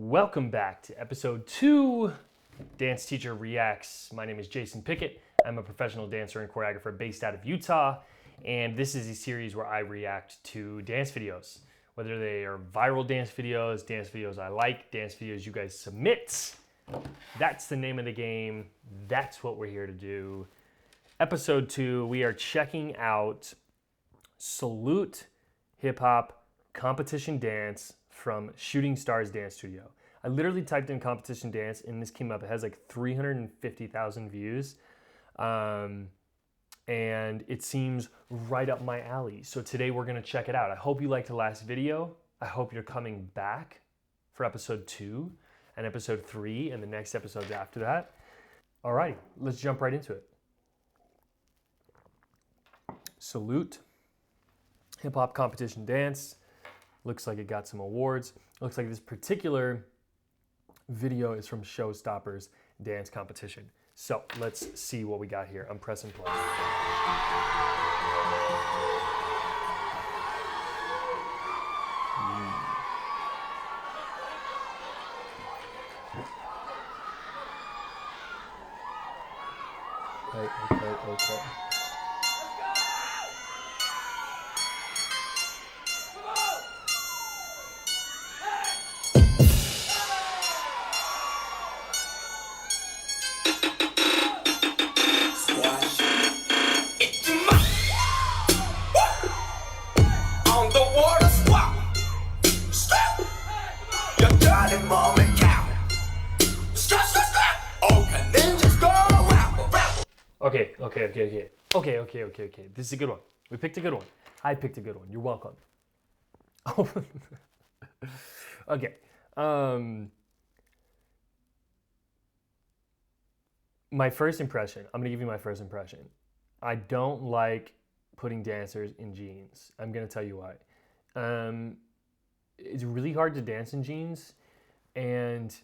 Welcome back to episode 2, Dance Teacher Reacts. My name is Jason Pickett. I'm a professional dancer and choreographer based out of Utah, and this is a series where I react to dance videos. Whether they are viral dance videos I like, dance videos you guys submit. That's the name of the game. That's what we're here to do. Episode 2, we are checking out Salute Hip Hop Competition Dance from Shooting Stars Dance Studio. I literally typed in competition dance and this came up. It has like 350,000 views. And it seems right up my alley. So today we're gonna check it out. I hope you liked the last video. I hope you're coming back for episode 2 and episode 3 and the next episodes after that. Alrighty, let's jump right into it. Salute Hip Hop Competition Dance. Looks like it got some awards. Looks like this particular video is from Showstoppers Dance Competition. So let's see what we got here. I'm pressing play. Okay. Okay. This is a good one. We picked a good one. I picked a good one. You're welcome. Okay. My first impression. I'm gonna give you my first impression. I don't like putting dancers in jeans. I'm gonna tell you why. It's really hard to dance in jeans, and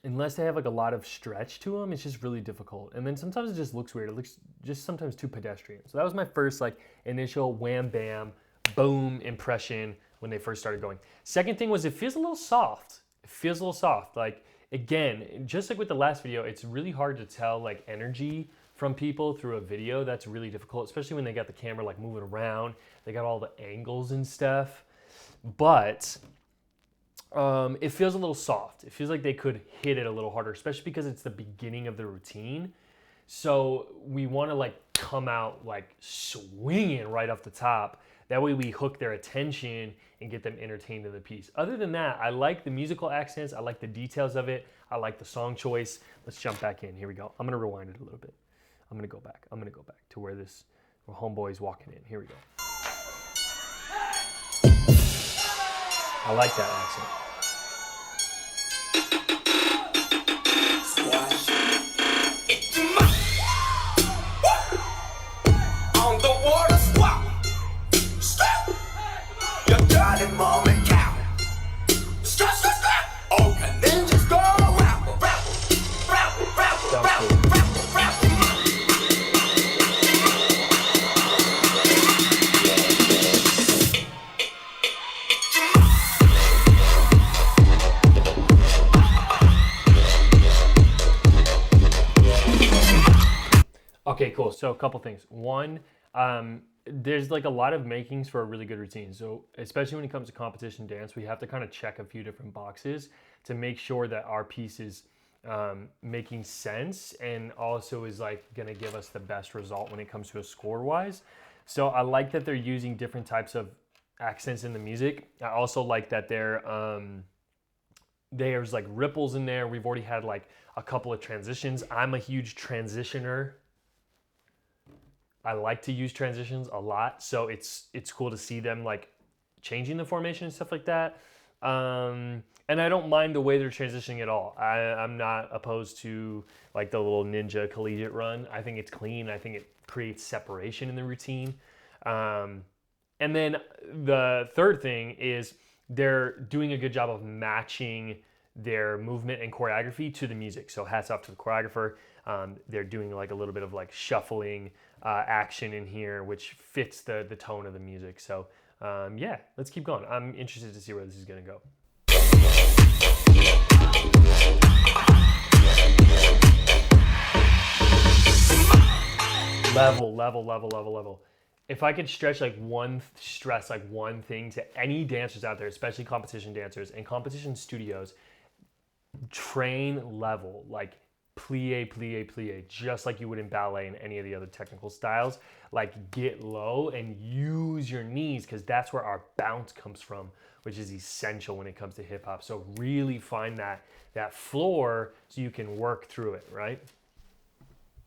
unless they have like a lot of stretch to them, it's just really difficult. And then sometimes it just looks weird. It looks just sometimes too pedestrian. So that was my first like initial wham bam boom impression when they first started going. Second thing was it feels a little soft. It feels a little soft. Like again, just like with the last video, it's really hard to tell like energy from people through a video. That's really difficult, especially when they got the camera like moving around. They got all the angles and stuff. But it feels a little soft. It feels like they could hit it a little harder, especially because it's the beginning of the routine. So we want to like come out like swinging right off the top. That way we hook their attention and get them entertained in the piece. Other than that, I like the musical accents. I like the details of it. I like the song choice. Let's jump back in. Here we go. I'm going to rewind it a little bit. I'm going to go back to where homeboy's walking in. Here we go. I like that accent. Okay, cool. So a couple things. One, there's like a lot of makings for a really good routine. So especially when it comes to competition dance, we have to kind of check a few different boxes to make sure that our piece is making sense and also is like gonna give us the best result when it comes to a score wise. So I like that they're using different types of accents in the music. I also like that there's like ripples in there. We've already had like a couple of transitions. I'm a huge transitioner. I like to use transitions a lot, so it's cool to see them like changing the formation and stuff like that. And I don't mind the way they're transitioning at all. I'm not opposed to like the little ninja collegiate run. I think it's clean. I think it creates separation in the routine. And then the third thing is they're doing a good job of matching their movement and choreography to the music. So hats off to the choreographer. They're doing like a little bit of like shuffling action in here, which fits the tone of the music. So yeah, let's keep going. I'm interested to see where this is gonna go. level. If I could stress like one thing to any dancers out there, especially competition dancers and competition studios, train level, like plie, just like you would in ballet and any of the other technical styles. Like get low and use your knees, because that's where our bounce comes from, which is essential when it comes to hip hop. So really find that floor so you can work through it, right?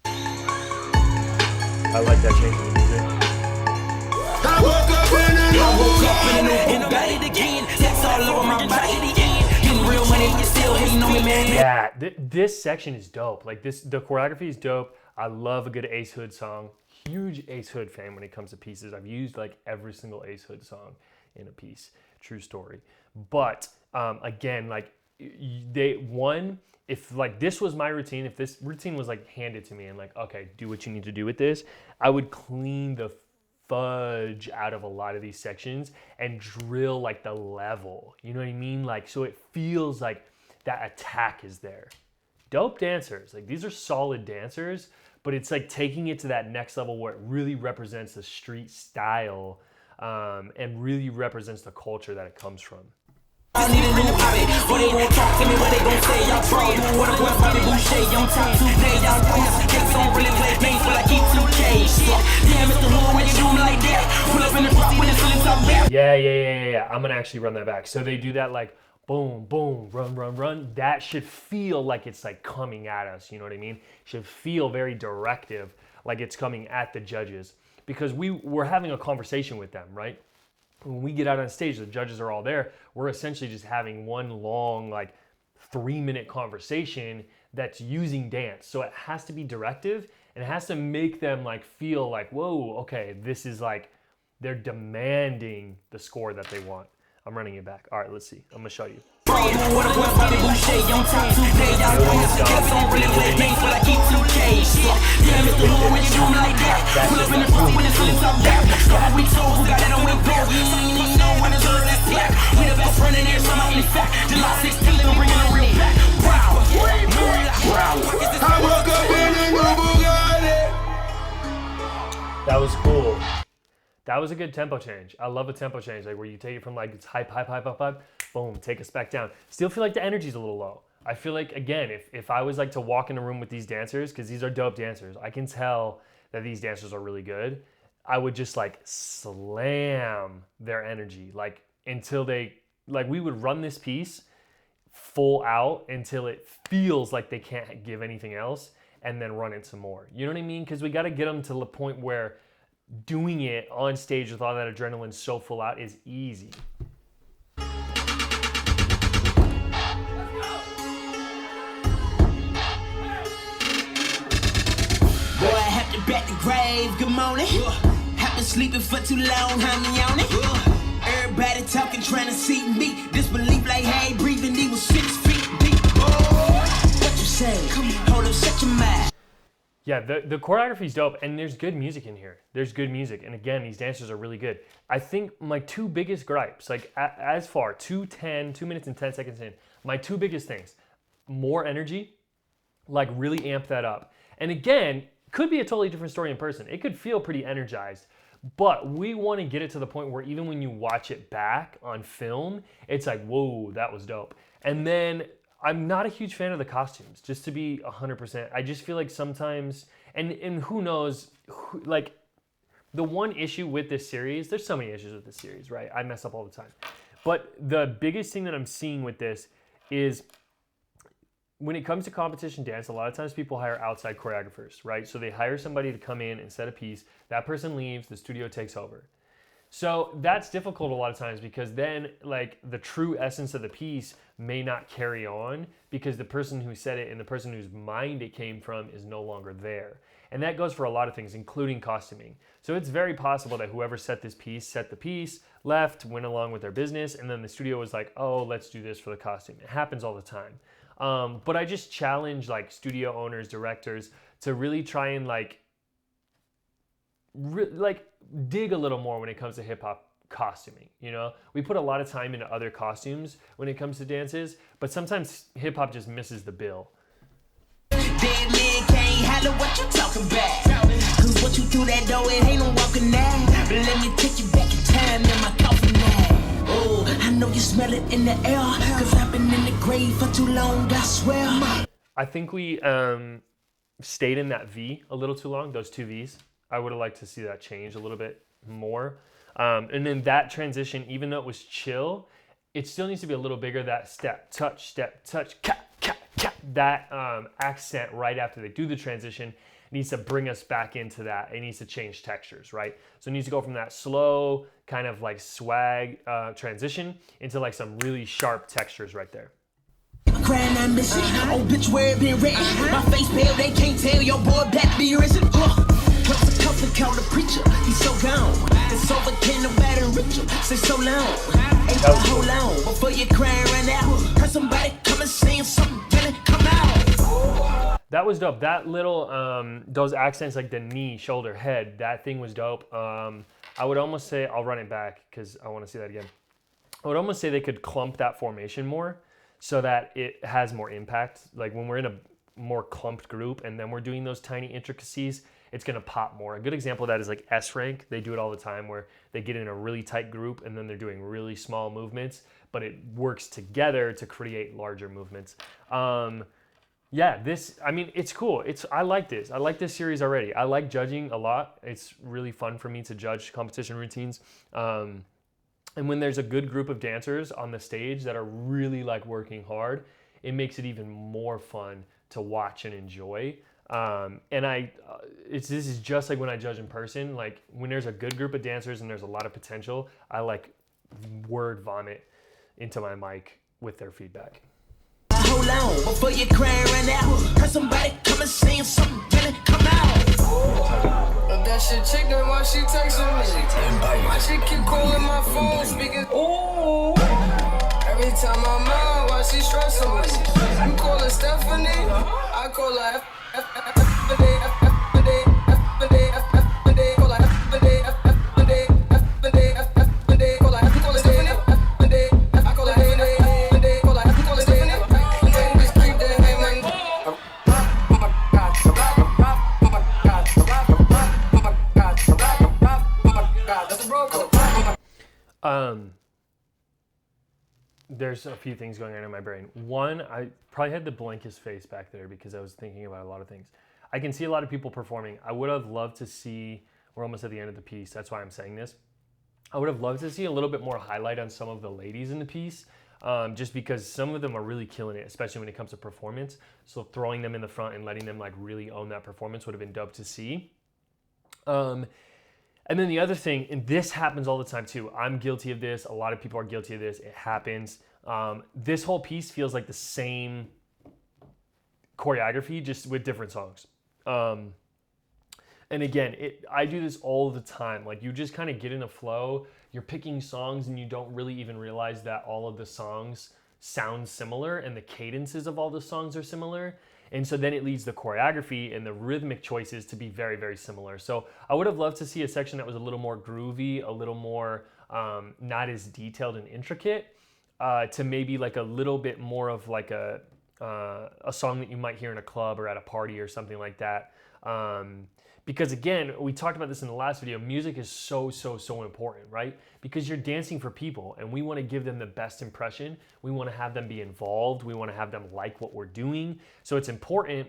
I like that change in the music. I woke up in a new body again. That's all over my body again. Getting real money, you still hating on me, man. Yeah, this section is dope. Like the choreography is dope. I love a good Ace Hood song. Huge Ace Hood fan when it comes to pieces. I've used like every single Ace Hood song in a piece. True story. But again, like if like this was my routine, if this routine was like handed to me and like, okay, do what you need to do with this, I would clean the fudge out of a lot of these sections and drill like the level. You know what I mean? Like, so it feels like that attack is there. Dope dancers. Like these are solid dancers, but it's like taking it to that next level where it really represents the street style and really represents the culture that it comes from. I need a new hobby. What they won't talk to me, what they gon' say, y'all fraud. What a boy, Bobby Boucher, young top 2K, y'all winners. Cakes don't really play games, but I keep 2K. Damn, Mr. Hood, when you do me like that. Pull up in the front with the ceilings up there. Yeah. I'm gonna actually run that back. So they do that like boom, boom, run. That should feel like it's like coming at us, you know what I mean? Should feel very directive, like it's coming at the judges. Because we're having a conversation with them, right? When we get out on stage, the judges are all there. We're essentially just having one long, like 3-minute conversation that's using dance. So it has to be directive and it has to make them like feel like, whoa, okay, this is like, they're demanding the score that they want. I'm running it back. All right, let's see. I'm gonna show you. What a boy, Bobby Boucher, young top 2K, y'all winners. Cakes don't really play games, but I keep 2K. Damn, Mr. Hood, when you do me like that. Pull up in the front with the ceilings up there. Couple weeks old, who got it on the go? Some you know when it's early, that's black. We the best friend in there, some out in fact. July 16th, I'm bringing a real back. Wow. I woke up in a new Bugatti. That was cool. That was a good tempo change. I love a tempo change, like where you take it from like it's hype, boom, take us back down. Still feel like the energy's a little low. I feel like, again, if I was like to walk in a room with these dancers, because these are dope dancers, I can tell that these dancers are really good. I would just like slam their energy, like until we would run this piece full out until it feels like they can't give anything else and then run it some more. You know what I mean? Because we got to get them to the point where doing it on stage with all that adrenaline so full out is easy. Boy, I have to back the grave, good morning. Have been sleeping for too long, honey on it. Everybody talking, trying to see me. Disbelief like, hey, breathing, he was 6 feet deep. What you say? Hold up, shut your mouth. Yeah, the choreography's dope, and there's good music in here. There's good music, and again, these dancers are really good. I think my two biggest gripes, like as far, 2 minutes and 10 seconds in, my two biggest things, more energy, like really amp that up. And again, could be a totally different story in person. It could feel pretty energized, but we want to get it to the point where even when you watch it back on film, it's like, whoa, that was dope. And then I'm not a huge fan of the costumes, just to be 100%. I just feel like sometimes, and who knows, like the one issue with this series, there's so many issues with this series, right? I mess up all the time. But the biggest thing that I'm seeing with this is when it comes to competition dance, a lot of times people hire outside choreographers, right? So they hire somebody to come in and set a piece. That person leaves, the studio takes over. So that's difficult a lot of times because then like the true essence of the piece may not carry on because the person who said it and the person whose mind it came from is no longer there. And that goes for a lot of things, including costuming. So it's very possible that whoever set the piece, left, went along with their business, and then the studio was like, oh, let's do this for the costume. It happens all the time. But I just challenge like studio owners, directors to really try and like dig a little more when it comes to hip hop costuming. You know, we put a lot of time into other costumes when it comes to dances, but sometimes hip hop just misses the bill. Dead man can't Tell her what you talking about. Cause what you threw that door, it ain't no walking now. But let me take you back in time in my coffin now. Oh, I know you smell it in the air. Cause I've been in the grave for too long, I swear. I think we stayed in that V a little too long, those two Vs. I would have liked to see that change a little bit more. And then that transition, even though it was chill, it still needs to be a little bigger. That step, touch, cat, cat, cat. That accent right after they do the transition needs to bring us back into that. It needs to change textures, right? So it needs to go from that slow kind of like swag transition into like some really sharp textures right there. Crying, I miss it. Oh, bitch, where it been written? My face pale, they can't tell your boy back be risen. What's the comfort call the preacher? He's so gone. It's over, can nobody reach him. Say so long. Ain't gonna hold on before you crying right now. Heard somebody come and saying something, tell it come out. That was dope. That little, those accents like the knee, shoulder, head, that thing was dope. I would almost say, I'll run it back because I want to see that again. I would almost say they could clump that formation more so that it has more impact. Like when we're in a more clumped group and then we're doing those tiny intricacies, it's gonna pop more. A good example of that is like S rank. They do it all the time where they get in a really tight group and then they're doing really small movements, but it works together to create larger movements. Yeah, this, I mean, it's cool. I like this. I like this series already. I like judging a lot. It's really fun for me to judge competition routines. And when there's a good group of dancers on the stage that are really like working hard, it makes it even more fun to watch and enjoy. This is just like when I judge in person. Like when there's a good group of dancers and there's a lot of potential, I like word vomit into my mic with their feedback. Hold on before you crying right now. Heard somebody come and saying something, tell it come out. That shit chicken, why she texting me? Why she keep calling my phone, speaking? Ooh. Every time I'm out, why she stressing me? You call her Stephanie, I call her There's a few things going on in my brain. One, I probably had the blankest face back there because I was thinking about a lot of things. I can see a lot of people performing. I would have loved to see, we're almost at the end of the piece, that's why I'm saying this. I would have loved to see a little bit more highlight on some of the ladies in the piece, just because some of them are really killing it, especially when it comes to performance. So throwing them in the front and letting them like really own that performance would have been dope to see. And then the other thing, and this happens all the time too, I'm guilty of this, a lot of people are guilty of this, it happens. This whole piece feels like the same choreography, just with different songs. And again, I do this all the time. Like you just kind of get in a flow, you're picking songs and you don't really even realize that all of the songs sound similar and the cadences of all the songs are similar. And so then it leads the choreography and the rhythmic choices to be very, very similar. So I would have loved to see a section that was a little more groovy, a little more not as detailed and intricate, to maybe like a little bit more of like a song that you might hear in a club or at a party or something like that. Because again, we talked about this in the last video, music is so, so, so important, right? Because you're dancing for people and we want to give them the best impression. We want to have them be involved. We want to have them like what we're doing. So it's important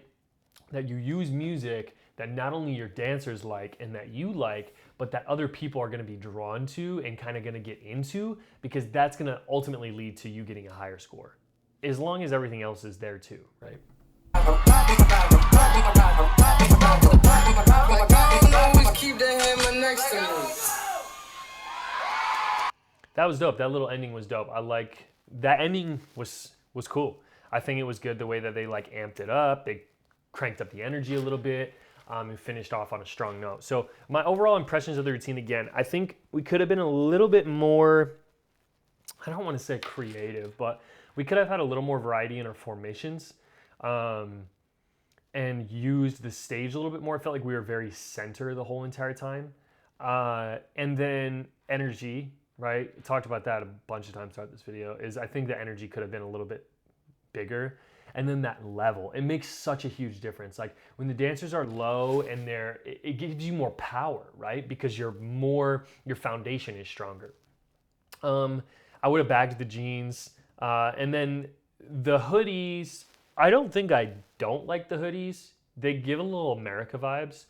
that you use music that not only your dancers like and that you like, but that other people are going to be drawn to and kind of going to get into, because that's going to ultimately lead to you getting a higher score. As long as everything else is there too, right? That was dope. That little ending was dope. I like that ending was cool. I think it was good the way that they like amped it up. They cranked up the energy a little bit and finished off on a strong note. So my overall impressions of the routine, again, I think we could have been a little bit more, I don't want to say creative, but we could have had a little more variety in our formations. And used the stage a little bit more. I felt like we were very center the whole entire time. And then energy, right? I talked about that a bunch of times throughout this video, is I think the energy could have been a little bit bigger. and then that level. It makes such a huge difference. Like when the dancers are low and it gives you more power, right? Because your foundation is stronger. I would have bagged the jeans, and then the hoodies. I don't like the hoodies. They give a little America vibes,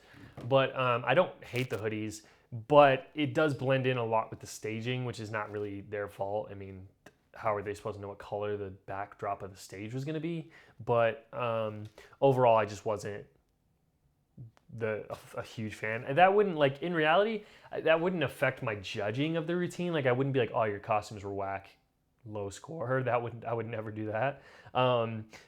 but I don't hate the hoodies. But it does blend in a lot with the staging, which is not really their fault. I mean, how are they supposed to know what color the backdrop of the stage was going to be? But overall, I just wasn't a huge fan. And that wouldn't, like, in reality, that wouldn't affect my judging of the routine. Like, I wouldn't be like, oh, your costumes were whack, low score. I would never do that.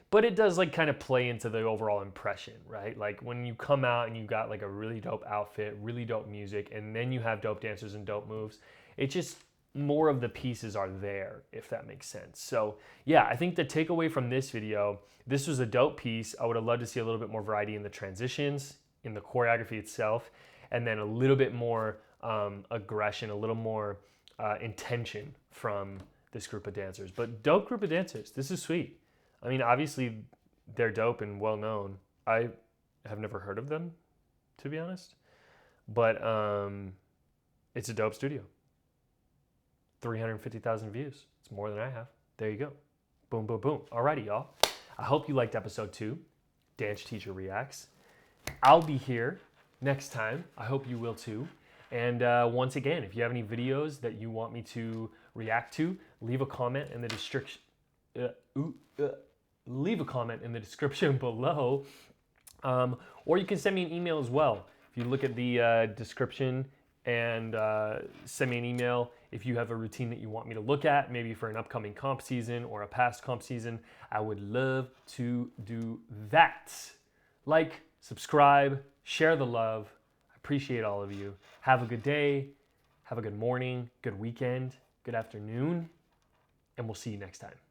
But it does, like, kind of play into the overall impression, right? Like when you come out and you got like a really dope outfit, really dope music, and then you have dope dancers and dope moves, it just, more of the pieces are there, if that makes sense. So yeah, I think the takeaway from this video, this was a dope piece. I would have loved to see a little bit more variety in the transitions, in the choreography itself, and then a little bit more aggression, a little more intention from this group of dancers. But dope group of dancers. This is sweet. I mean, obviously they're dope and well known. I have never heard of them, to be honest, but it's a dope studio. 350,000 views. It's more than I have. There you go. Boom, boom, boom. Alrighty, y'all. I hope you liked episode 2, Dance Teacher Reacts. I'll be here next time. I hope you will too. And once again, if you have any videos that you want me to react to, leave a comment in the description. Leave a comment in the description below, or you can send me an email as well. If you look at the description and send me an email if you have a routine that you want me to look at, maybe for an upcoming comp season or a past comp season, I would love to do that. Like, subscribe, share the love. I appreciate all of you. Have a good day, have a good morning, good weekend, good afternoon, and we'll see you next time.